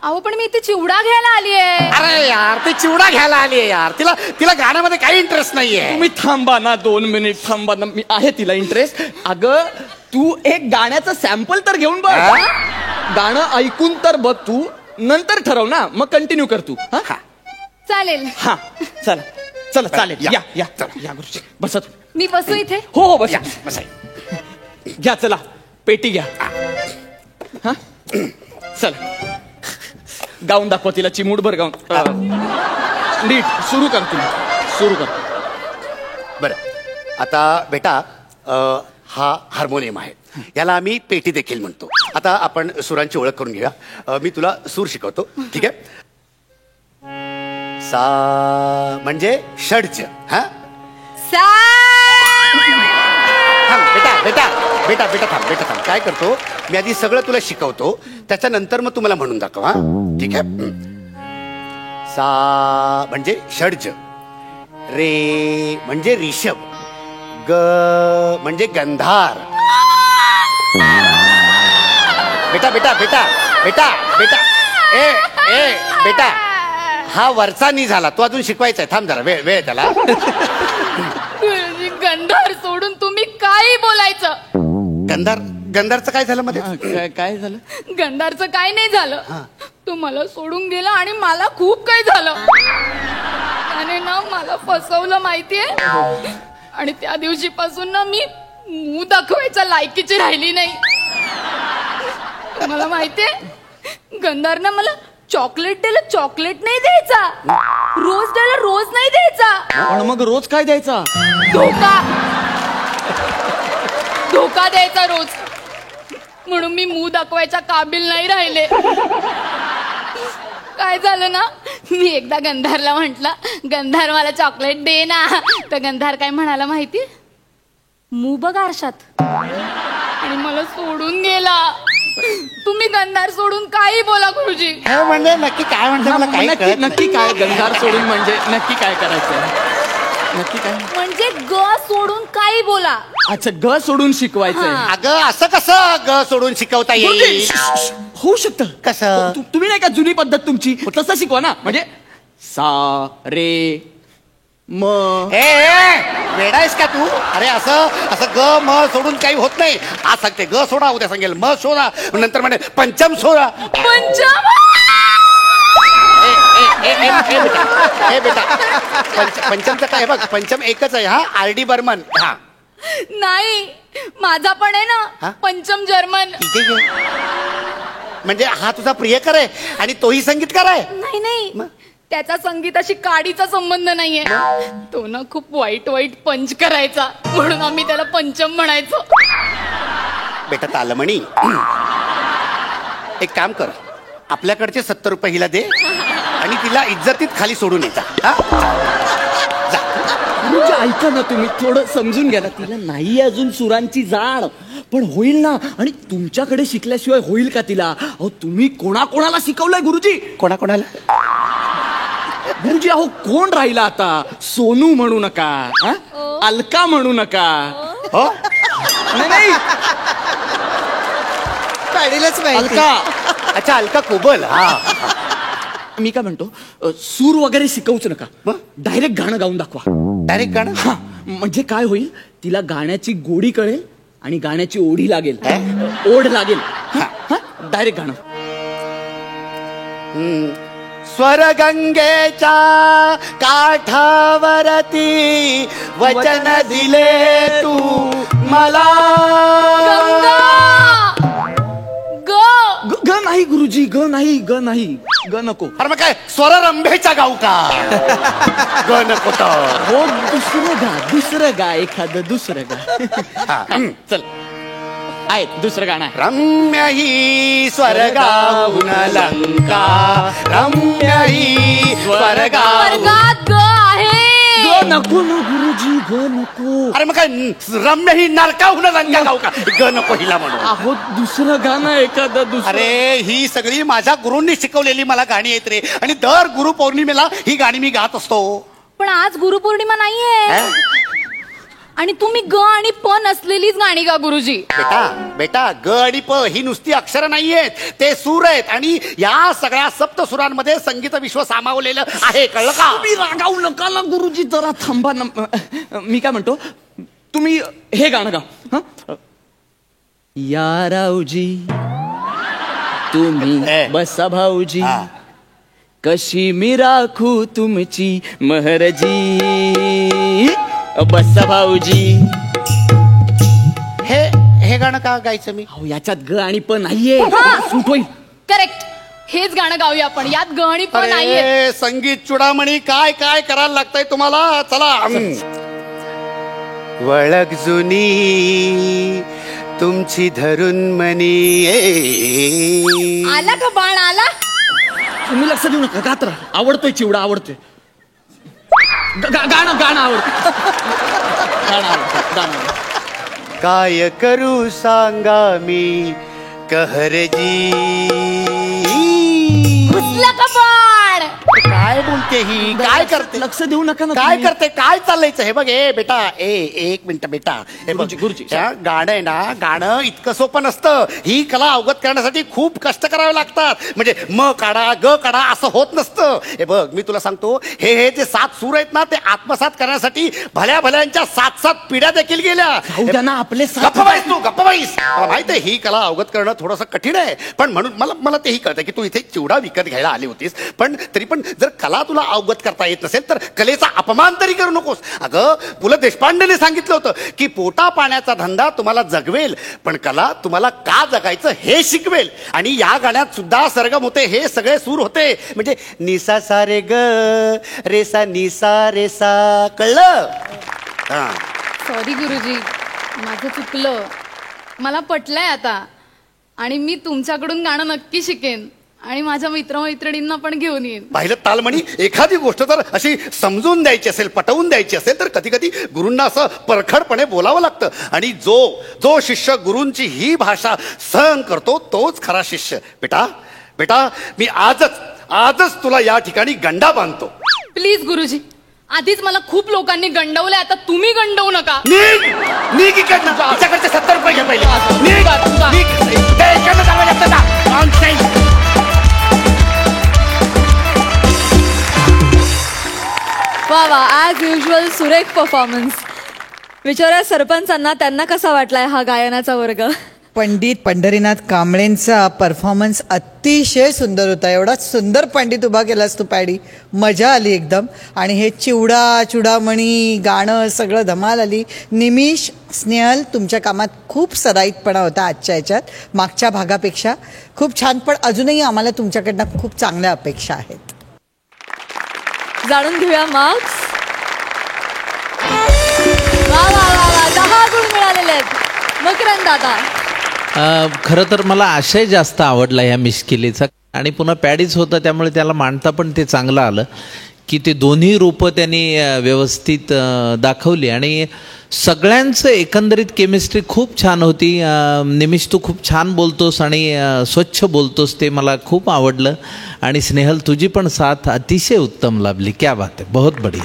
अहो पण मी इथे चिवडा घ्यायला आली आहे. अरे यार, ती चिवडा घ्यायला आली आहे यार. तिला गाण्यामध्ये काही इंटरेस्ट नाहीये. तुम्ही थांबा ना, 2 मिनिट थांबा ना. मी आहे तिला इंटरेस्ट. अगं, तू एक गाण्याचं सॅम्पल तर घेऊन बघ. गाणं ऐकून तर बघ तू, नंतर ठरव ना, मग कंटिन्यू कर तू. चालेल. हा, चला चालेल. या गुरुजी, बसा. मी बसू इथे? हो बसा. घ्या, चला पेटी घ्या. हा, चला गाऊन दाखवा तिला, चिमूटभर गाऊन. नीट सुरू कर. बरं, आता बेटा, हा हार्मोनियम आहे, याला आम्ही पेटी देखील म्हणतो. आता आपण सुरांची ओळख करून घेऊया. मी तुला सूर शिकवतो, ठीक आहे? सा म्हणजे षड्ज. हा, बेटा थांब. काय करतो मी, आधी सगळं तुला शिकवतो, त्याच्यानंतर मग तुम्हाला म्हणून दाखव. हा, ठीक आहे? सा म्हणजे षड्ज, रे म्हणजे रिषभ, ग म्हणजे गंधार. बेटा बेटा, हा वरचा नी झाला, तो अजून शिकवायचा आहे. थांब जरा, वेळ त्याला. गंधार सोडून तुम्ही काही बोलायचं. गंधारचं काय झालं मध्ये? काय झालं? गंधारचं काय नाही झालं. तू मला सोडून गेला आणि मला खूप काही झालं. त्याने ना मला फसवलं माहितीये. आणि त्या दिवशीपासून ना मी मूळ दाखवायच्या लायकीची राहिली नाही. मला माहितीये, गंधारनं मला चॉकलेट द्यायला चॉकलेट नाही द्यायचा, रोज द्यायला रोज नाही द्यायचा. पण मग रोज काय द्यायचा? धोका द्यायचा रोज. म्हणून मी मूळ दाखवायच्या काबिल नाही राहिले. काय झालं ना, मी एकदा गंधारला म्हंटल गंधार मला चॉकलेट दे ना, तर गंधार काय म्हणाला माहिती, मू बघ आरशात, आणि मला सोडून गेला. तुम्ही गंधार सोडून काही बोला गुरुजी. हे म्हणजे नक्की काय म्हणते मला काही कळत नाही. नक्की काय गंधार सोडून म्हणजे नक्की काय करायचं, नक्की काय म्हणजे ग सोडून काही बोला. अच्छा, ग सोडून शिकवायचंय. अगं असं कसं ग सोडून शिकवता येईल? होऊ शकतं. कसं? तुम्ही नाही का जुनी पद्धत तुमची तसं शिकवा ना, म्हणजे सा रे म. वेडा आहेस का तू? अरे असं असं ग म सोडून काही होत नाही. आज सांगते ग सोडा, उद्या सांगेल म सोडा, नंतर म्हणे पंचम सोडा. पंचम. हे बेटा पंचमचं काय बघ, पंचम एकच आहे हा, RD बर्मन. हा नाही, माझा पण आहे हा? ना पंचम जर्मन. ठीक आहे. म्हणजे हा तुझा प्रियकर आहे आणि तोही संगीतकार आहे. नाही, त्याचा संगीताशी काडीचा संबंध नाहीये. तो ना खूप वाईट वाईट पंच करायचा, म्हणून आम्ही त्याला पंचम म्हणायचो. बेटा तालमणी, एक काम कर, आपल्याकडचे 70 रुपये हिला दे आणि तिला इज्जतीत खाली सोडून येता. म्हणजे ऐका ना, तुम्ही थोडं समजून घ्या ना. तिला नाही अजून सुरांची जाण, पण होईल ना. आणि तुमच्याकडे शिकल्याशिवाय होईल का तिला? अहो तुम्ही कोणाकोणाला शिकवलंय गुरुजी? कोणाकोणाला? गुरुजी अहो कोण राहिला आता? सोनू म्हणू नका, हा? अलका म्हणू नका. हो नाही पाडीलच माहिती. अलका. अच्छा, अलका कोबल. हा मी काय म्हणतो, सूर वगैरे शिकवूच नका, डायरेक्ट गाणं गाऊन दाखवा. डायरेक्ट गाणं? हा, म्हणजे काय होईल, तिला गाण्याची गोडी कळेल आणि गाण्याची ओढी लागेल, ओढ लागेल. डायरेक्ट गाणं. स्वरगंगेच्या काठावरती वचन दिले तू मला. ग नाही गुरुजी, ग नाही, ग नाही, ग नको. अरे मग काय स्वररंभेच्या गाऊ का? ग नको तर. हो, दुसरं गा एखादं दुसरं गा. चल, आहे दुसरं गाणं आहे. रम्य ही स्वर्गाहून लंका, रम्य ही स्वर्गाहून. वर्गात ग आहे. ग नको ना गुरुजी, ग नको. अरे मग काय रम्य ही नरकाहून लंका गाऊ का? ग नको हिला म्हणून. अहो दुसरं गाणं एखादं दुसरं. अरे ही सगळी माझ्या गुरूंनी शिकवलेली मला गाणी आहेत रे, आणि दर गुरुपौर्णिमेला ही गाणी मी गात असतो. पण आज गुरुपौर्णिमा नाहीये, आणि तुम्ही ग आणि प नसलेलीच गाणी गा गुरुजी. बेटा ग आणि प ही नुसती अक्षरं नाहीयेत, ते सूर आहेत, आणि या सगळ्या सप्त सुरांमध्ये संगीत विश्व सामावलेलं आहे, कळलं का? तुम्ही रागावू नका ना गुरुजी, जरा थांबा ना. मी काय म्हणतो, तुम्ही हे गाणं गा. या रावजी तुम्ही बसा भाऊजी, कशी मी राखू तुमची महरजी, बसा भाऊजी. हे गाणं का गायचं मी? अहो याच्यात ग आणि प नाहीये, सूट होईल. करेक्ट, हेच गाणं गाऊया आपण, यात ग आणि प नाहीये. अरे संगीत चुडामणी काय काय करायला लागतंय तुम्हाला. चला. वळख जुनी तुमची धरून मनी. आला का बाण आला? तुम्ही लक्ष देऊ नका, गात्र आवडतोय, चिवडा आवडतोय, गाणं आवडतं, गाणं आवडतं. काय करू सांगा मी कहरजी. घुसला का बाण? काय बोलते ही, काय करते? लक्ष देऊ नका ना. काय करते, काय चाललंयचं हे बघ. बेटा एक मिनिट बेटा, हे बघ गुरुजी, गाणं आहे ना, गाणं इतकं सोपं नसतं. ही कला अवगत करण्यासाठी खूप कष्ट करावे लागतात. म्हणजे म काढा ग काढा असं होत नसतं. हे बघ मी तुला सांगतो, हे जे 7 सूर आहेत ना, ते आत्मसात करण्यासाठी भल्या भल्यांच्या 7 पिढ्या देखील गेल्या. आपले गप्प बाईस. मला माहित आहे ही कला अवगत करणं थोडंसं कठीण आहे, पण म्हणून मला तेही कळतं की तू इथे चिवडा विकत घ्यायला आली होतीस, पण तरी पण जर कला तुला अवगत करता येत नसेल तर कलेचा अपमान तरी करू नकोस. अगं पु ल देशपांडेने सांगितलं होतं की पोटा पाण्याचा धंदा तुम्हाला जगवेल, पण कला तुम्हाला का जगायचं हे शिकवेल. आणि या गाण्यात सुद्धा सरगम होते, हे सगळे सूर होते. म्हणजे निसा सारे ग रेसा निसा रेसा, कळलं? सॉरी गुरुजी, माझं चुकलं, मला पटलंय आता, आणि मी तुमच्याकडून गाणं नक्की शिकेन. आणि माझ्या मित्रमैत्रिणींना पण घेऊन येईन. पाहिलं तालमणी, एखादी गोष्ट जर अशी समजून द्यायची असेल, पटवून द्यायची असेल तर कधी कधी गुरूंना असं परखडपणे बोलावं लागतं. आणि जो शिष्य गुरूंची ही भाषा सहन करतो तोच खरा शिष्य. बेटा मी आजच तुला या ठिकाणी गंडा बांधतो. प्लीज गुरुजी, आधीच मला खूप लोकांनी गंडवलंय, आता तुम्ही गंडवू नका. निघ इकडनं. आमच्याकडचे 70 रुपये घे पहिले. वा वा, ॲज युजल सुरेख परफॉर्मन्स. विचारा सरपंचांना, त्यांना कसा वाटलाय हा गायनाचा वर्ग? पंडित पंढरीनाथ कांबळेंचा परफॉर्मन्स अतिशय सुंदर होता. एवढा सुंदर पंडित उभा केलास तू पॅडी, मजा आली एकदम. आणि हे चुडामणी गाणं सगळं धमाल आली. निमिष, स्नेहल, तुमच्या कामात खूप सराईतपणा होता आजच्या ह्याच्यात, मागच्या भागापेक्षा खूप छान. पण अजूनही आम्हाला तुमच्याकडनं खूप चांगल्या अपेक्षा आहेत. जाणून घेऊया मार्क्स. वा वा वा वा, 10 गुण मिळालेले आहेत. मकरंद दादा. खरं तर मला आशय जास्त आवडला ह्या मिश्किलीचा. आणि पुन्हा पॅडीच होतं त्यामुळे त्याला मांडता पण ते चांगलं आलं की ते दोन्ही रूपं त्यांनी व्यवस्थित दाखवली. आणि सगळ्यांचं एकंदरीत केमिस्ट्री खूप छान होती. निमिष, तू खूप छान बोलतोस आणि स्वच्छ बोलतोस, ते मला खूप आवडलं. आणि स्नेहल, तुझी पण साथ अतिशय उत्तम लाभली. क्या बात आहे, बहुत बढिया.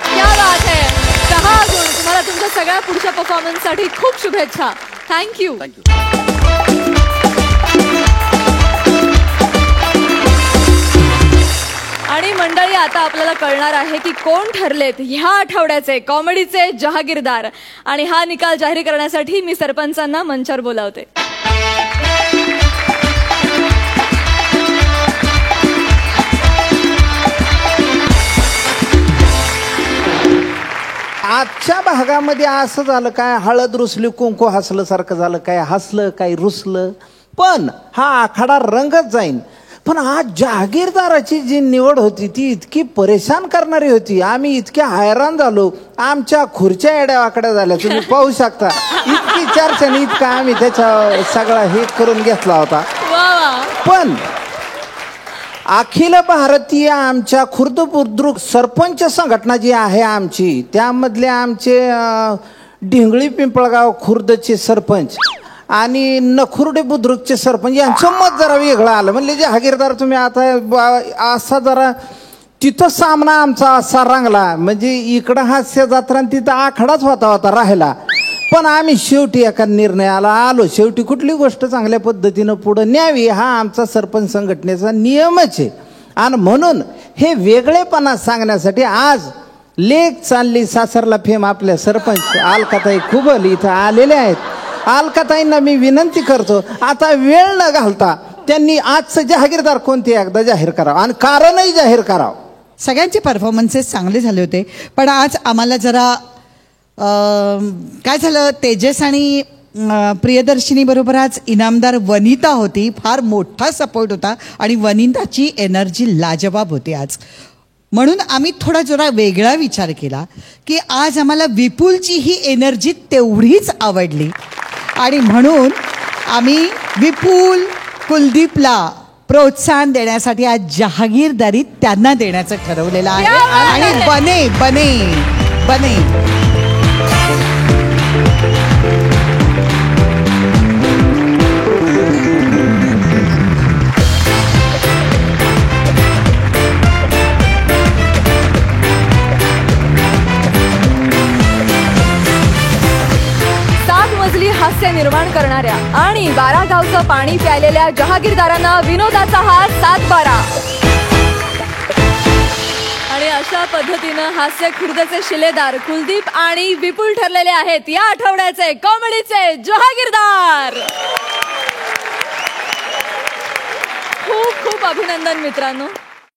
क्या बात है. 10 गुण. तुम्हाला तुमच्या सगळ्या पुढच्या परफॉर्मन्ससाठी खूप शुभेच्छा. थँक्यू. आणि मंडळी, आता आपल्याला कळणार आहे की कोण ठरलेत ह्या आठवड्याचे कॉमेडीचे जहागीरदार. आणि हा निकाल जाहीर करण्यासाठी मी सरपंचांना मंचावर बोलावते. आजच्या भागामध्ये असं झालं काय, हळद रुसली कुंकू हसलं सारखं झालं, काय हसलं काय रुसलं, पण हा आखाडा रंगत जाईन. पण आज जहागीरदाराची जी निवड होती ती इतकी परेशान करणारी होती. आम्ही इतके हैराण झालो, आमच्या खुर्च्या एड्या वाकड्या झाल्या, तुम्ही पाहू शकता. इतकी चर्चा आणि इतका आम्ही त्याच्या सगळा हे करून घेतला होता. पण अखिल भारतीय आमच्या खुर्द बुद्रुक सरपंच संघटना जी आहे आमची, त्यामधले आमचे ढिंगळी पिंपळगाव खुर्दचे सरपंच आणि नखुर्डे बुद्रुकचे सरपंच यांचं मत जरा वेगळं आलं. म्हणले जहागीरदार तुम्ही आता असा जरा, तिथं सामना आमचा असा रंगला, म्हणजे इकडं हास्य जत्रा तिथं आखाडाच होता राहिला. पण आम्ही शेवटी एका निर्णयाला आलो. शेवटी कुठली गोष्ट चांगल्या पद्धतीनं पुढे न्यावी हा आमचा सरपंच संघटनेचा नियमच आहे. आणि म्हणून हे वेगळेपणा सांगण्यासाठी आज लेक चालली सासरला फेम आपल्या सरपंच अलकाताई खुबल इथं आलेले आहेत. अलकाताईंना मी विनंती करतो, आता वेळ न घालता त्यांनी आजचं जहागीरदार कोणते एकदा जाहीर करावं आणि कारणही जाहीर करावं. सगळ्यांचे परफॉर्मन्सेस चांगले झाले होते, पण आज आम्हाला जरा काय झालं, तेजस आणि प्रियदर्शिनी बरोबर आज इनामदार वनिता होती. फार मोठा सपोर्ट होता आणि वनिताची एनर्जी लाजवाब होती आज. म्हणून आम्ही थोडा जरा वेगळा विचार केला की आज आम्हाला विपुलची ही एनर्जी तेवढीच आवडली आणि म्हणून आम्ही विपुल कुलदीपला प्रोत्साहन देण्यासाठी आज जहागीरदारी त्यांना देण्याचं ठरवलेलं आहे. आणि बने बने बने हास्य निर्माण करणाऱ्या आणि 12 गावचं पाणी प्यायलेल्या जहागीरदारांना विनोदाचा हा 7-12. आणि अशा पद्धतीनं हास्य खुर्दचे शिलेदार कुलदीप आणि विपुल ठरलेले आहेत या आठवड्याचे कॉमेडीचे जहागीरदार. खूप खूप अभिनंदन मित्रांनो.